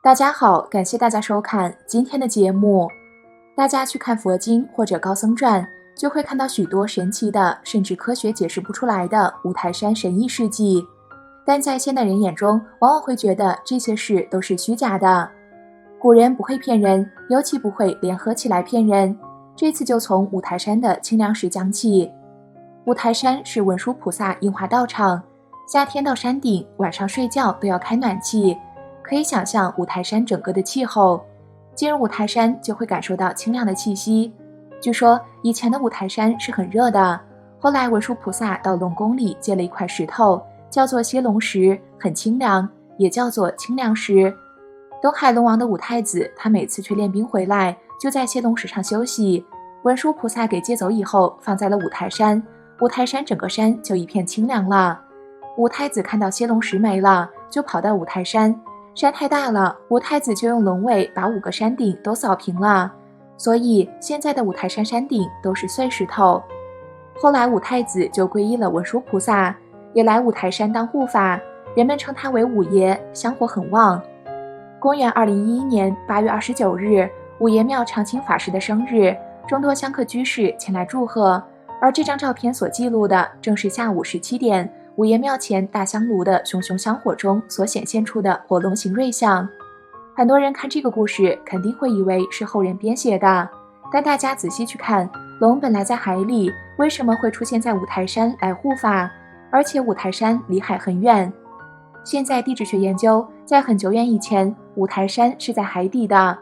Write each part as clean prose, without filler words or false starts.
大家好，感谢大家收看今天的节目。大家去看佛经或者高僧传，就会看到许多神奇的，甚至科学解释不出来的五台山神异事迹。但在现代人眼中，往往会觉得这些事都是虚假的。古人不会骗人，尤其不会联合起来骗人。这次就从五台山的清凉石讲起。五台山是文殊菩萨应化道场，夏天到山顶，晚上睡觉都要开暖气。可以想象五台山整个的气候，进入五台山就会感受到清凉的气息。据说以前的五台山是很热的，后来文殊菩萨到龙宫里借了一块石头，叫做歇龙石，很清凉，也叫做清凉石。东海龙王的五太子，他每次去练兵回来，就在歇龙石上休息。文殊菩萨给借走以后，放在了五台山，五台山整个山就一片清凉了。五太子看到歇龙石没了，就跑到五台山。山太大了，五太子就用龙尾把5个山顶都扫平了，所以现在的五台山山顶都是碎石头。后来五太子就皈依了文殊菩萨，也来五台山当护法，人们称他为五爷，香火很旺。公元2011年8月29日，五爷庙常清法师的生日，众多香客居士前来祝贺，而这张照片所记录的正是下午17点五爷庙前大香炉的熊熊香火中所显现出的火龙形瑞相。很多人看这个故事肯定会以为是后人编写的，但大家仔细去看，龙本来在海里，为什么会出现在五台山来护法？而且五台山离海很远。现在地质学研究，在很久远以前，五台山是在海底的，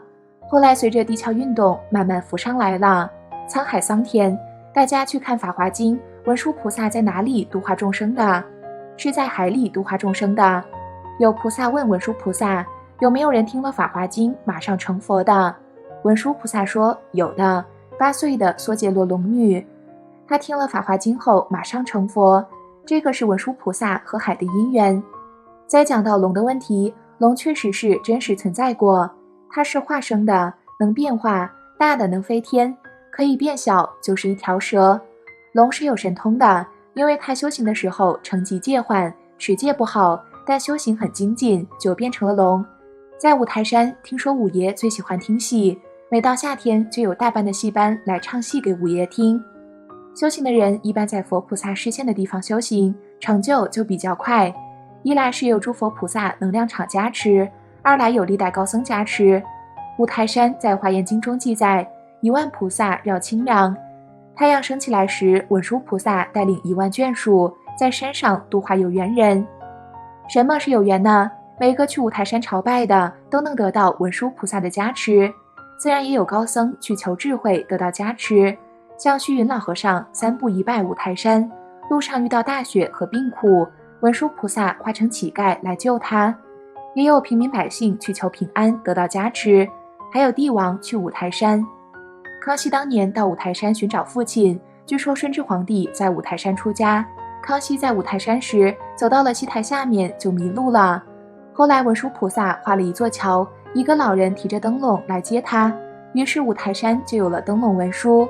后来随着地壳运动慢慢浮上来了。沧海桑田，大家去看《法华经》，文殊菩萨在哪里度化众生的？是在海里度化众生的。有菩萨问文殊菩萨，有没有人听了《法华经》马上成佛的？文殊菩萨说有的，8岁的梭羯罗龙女，她听了《法华经》后马上成佛。这个是文殊菩萨和海的因缘。再讲到龙的问题，龙确实是真实存在过，它是化生的，能变化，大的能飞天，可以变小，就是一条蛇。龙是有神通的，因为他修行的时候成疾戒患，持戒不好，但修行很精进，就变成了龙。在五台山，听说五爷最喜欢听戏，每到夏天就有大班的戏班来唱戏给五爷听。修行的人一般在佛菩萨示现的地方修行，成就比较快。一来是有诸佛菩萨能量场加持，二来有历代高僧加持。五台山在华严经中记载，1万菩萨绕清凉。太阳升起来时，文殊菩萨带领1万眷属在山上度化有缘人。什么是有缘呢？每个去五台山朝拜的都能得到文殊菩萨的加持，自然也有高僧去求智慧得到加持。像虚云老和尚3步一拜五台山，路上遇到大雪和病苦，文殊菩萨化成乞丐来救他。也有平民百姓去求平安得到加持，还有帝王去五台山。康熙当年到五台山寻找父亲，据说顺治皇帝在五台山出家，康熙在五台山时走到了西台下面就迷路了。后来文殊菩萨画了一座桥，一个老人提着灯笼来接他，于是五台山就有了灯笼文殊。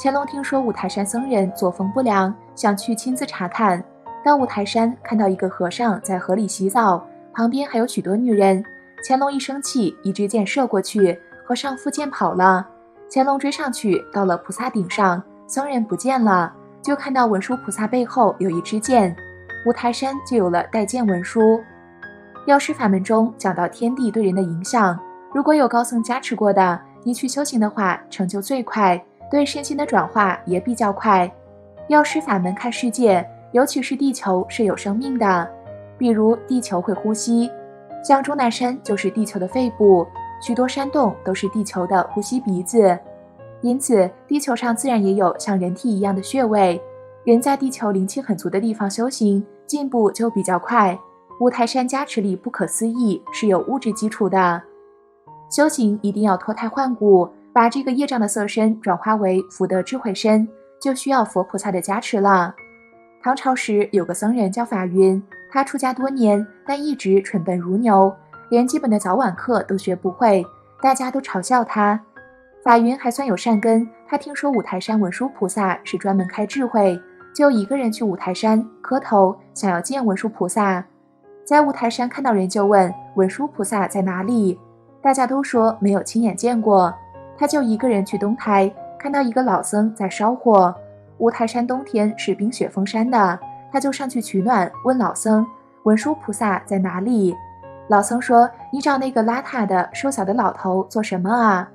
乾隆听说五台山僧人作风不良，想去亲自查看，到五台山看到一个和尚在河里洗澡，旁边还有许多女人。乾隆一生气，一支箭射过去，和尚负箭跑了。乾隆追上去，到了菩萨顶上，僧人不见了，就看到文殊菩萨背后有一支箭，五台山就有了带箭文殊。药师法门中讲到天地对人的影响，如果有高僧加持过的，你去修行的话，成就最快，对身心的转化也比较快。药师法门看世界，尤其是地球是有生命的，比如地球会呼吸，像终南山就是地球的肺部，许多山洞都是地球的呼吸鼻子，因此地球上自然也有像人体一样的穴位。人在地球灵气很足的地方修行，进步就比较快。五台山加持力不可思议，是有物质基础的。修行一定要脱胎换骨，把这个业障的色身转化为福德智慧身，就需要佛菩萨的加持了。唐朝时有个僧人叫法云，他出家多年，但一直蠢笨如牛，连基本的早晚课都学不会，大家都嘲笑他。法云还算有善根，他听说五台山文殊菩萨是专门开智慧，就一个人去五台山磕头，想要见文殊菩萨。在五台山看到人就问文殊菩萨在哪里，大家都说没有亲眼见过。他就一个人去东台，看到一个老僧在烧火。五台山冬天是冰雪封山的，他就上去取暖，问老僧文殊菩萨在哪里。老僧说，你找那个邋遢的瘦小的老头做什么啊？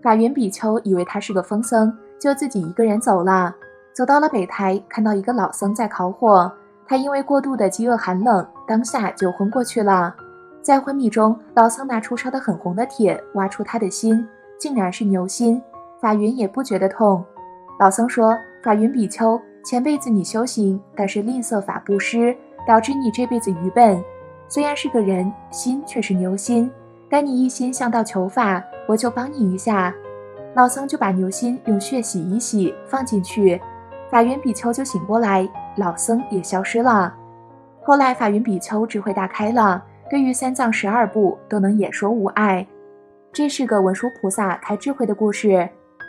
法云比丘以为他是个疯僧，就自己一个人走了。走到了北台，看到一个老僧在烤火，他因为过度的饥饿寒冷，当下就昏过去了。在昏迷中，老僧拿出烧得很红的铁，挖出他的心，竟然是牛心。法云也不觉得痛。老僧说，法云比丘，前辈子你修行，但是吝啬法布施，导致你这辈子愚笨。虽然是个人，心却是牛心，但你一心向道求法，我就帮你一下。老僧就把牛心用血洗一洗，放进去，法云比丘就醒过来，老僧也消失了。后来法云比丘智慧大开了，对于三藏12部都能演说无碍。这是个文殊菩萨开智慧的故事。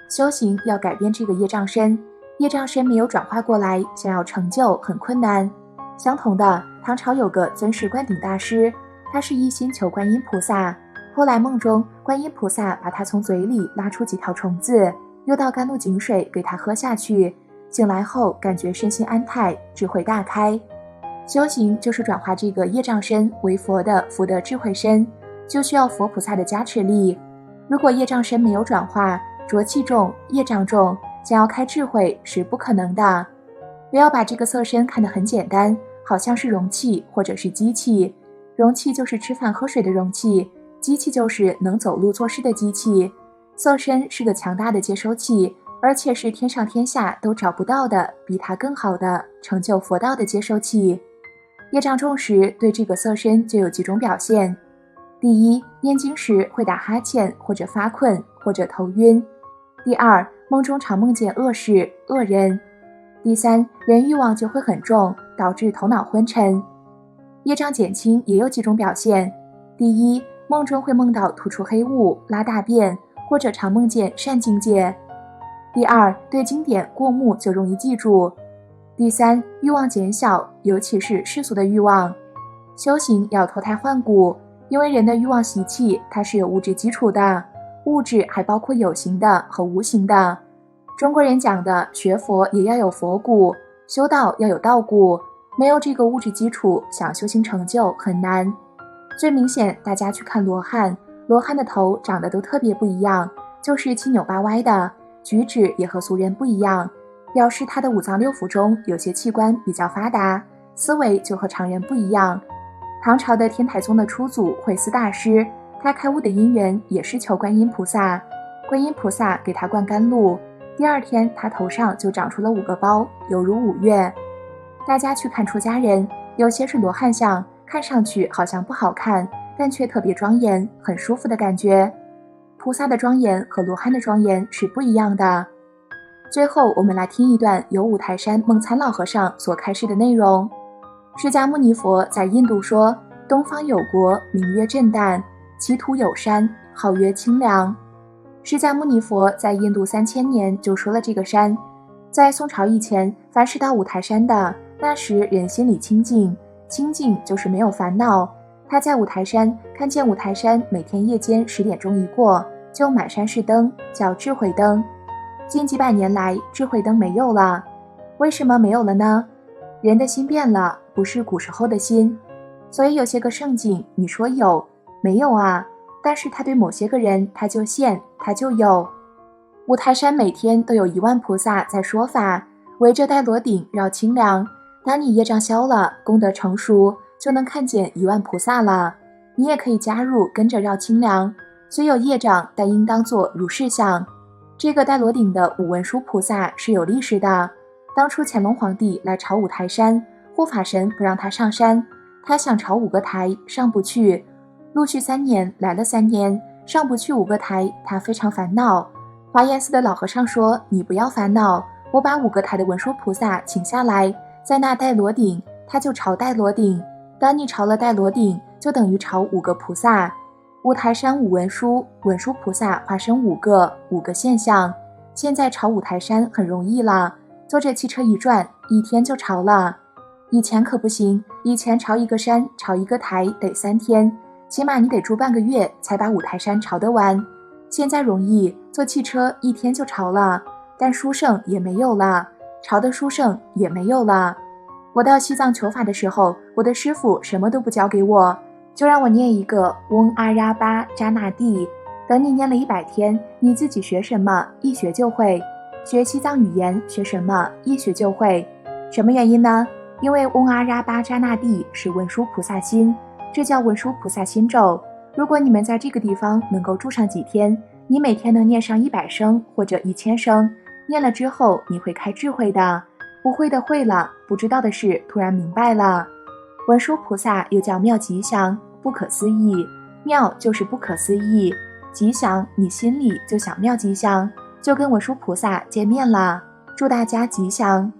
修行要改变这个业障身，业障身没有转化过来，想要成就很困难。相同的，唐朝有个尊师灌顶大师，他是一心求观音菩萨，后来梦中观音菩萨把他从嘴里拉出几条虫子，又倒甘露井水给他喝下去，醒来后感觉身心安泰，智慧大开。修行就是转化这个业障身为佛的福德智慧身，就需要佛菩萨的加持力。如果业障身没有转化，浊气重，业障重，想要开智慧是不可能的。不要把这个色身看得很简单，好像是容器或者是机器。容器就是吃饭喝水的容器，机器就是能走路做事的机器。色身是个强大的接收器，而且是天上天下都找不到的，比它更好的成就佛道的接收器。业障重时，对这个色身就有几种表现。第一，念经时会打哈欠，或者发困，或者头晕。第二，梦中常梦见恶事、恶人。第三，人欲望就会很重，导致头脑昏沉。业障减轻也有几种表现。第一，梦中会梦到吐出黑雾、拉大便，或者常梦见善境界。第二，对经典过目就容易记住。第三，欲望减小，尤其是世俗的欲望。修行要脱胎换骨，因为人的欲望习气，它是有物质基础的，物质还包括有形的和无形的。中国人讲的学佛也要有佛骨，修道要有道骨，没有这个物质基础，想修行成就很难。最明显，大家去看罗汉，罗汉的头长得都特别不一样，就是七扭八歪的，举止也和俗人不一样，表示他的五脏六腑中有些器官比较发达，思维就和常人不一样。唐朝的天台宗的初祖慧思大师，他开悟的因缘也是求观音菩萨，观音菩萨给他灌甘露，第二天他头上就长出了5个包，犹如5月。大家去看出家人，有些是罗汉像，看上去好像不好看，但却特别庄严，很舒服的感觉。菩萨的庄严和罗汉的庄严是不一样的。最后我们来听一段由五台山梦参老和尚所开示的内容。释迦牟尼佛在印度说，东方有国，名曰震旦，其土有山，号曰清凉。释迦牟尼佛在印度3000年就说了这个山。在宋朝以前，凡是到五台山的，那时人心里清净，清净就是没有烦恼。他在五台山看见五台山每天夜间10点钟一过，就满山是灯，叫智慧灯。近几百年来，智慧灯没有了。为什么没有了呢？人的心变了，不是古时候的心。所以有些个圣境，你说有，没有啊？但是他对某些个人，他就现，他就有。五台山每天都有1万菩萨在说法，围着带螺顶绕清凉。当你业障消了，功德成熟，就能看见1万菩萨了。你也可以加入，跟着绕清凉。虽有业障，但应当作如是想。这个带螺顶的五文殊菩萨是有历史的。当初乾隆皇帝来朝五台山，护法神不让他上山，他想朝5个台，上不去。陆续3年，来了3年，上不去5个台，他非常烦恼。华严寺的老和尚说，你不要烦恼，我把5个台的文殊菩萨请下来，在那带螺顶，他就朝带螺顶。当你朝了带螺顶，就等于朝5个菩萨。五台山五文殊，文殊菩萨化身5个现象。现在朝五台山很容易了，坐着汽车一转，1天就朝了。以前可不行，以前朝一个山朝一个台得3天，起码你得住半个月才把五台山朝得完。现在容易，坐汽车1天就朝了，但书圣也没有了，朝的书圣也没有了。我到西藏求法的时候，我的师父什么都不教给我，就让我念一个嗡阿拉巴扎那蒂。等你念了100天，你自己学什么一学就会，学西藏语言学什么一学就会。什么原因呢？因为嗡阿拉巴扎那蒂是文殊菩萨心，这叫文殊菩萨心咒。如果你们在这个地方能够住上几天，你每天能念上100声或者1000声，念了之后你会开智慧的，不会的会了，不知道的事突然明白了。文殊菩萨又叫妙吉祥，不可思议，妙就是不可思议，吉祥你心里就想妙吉祥，就跟文殊菩萨见面了。祝大家吉祥。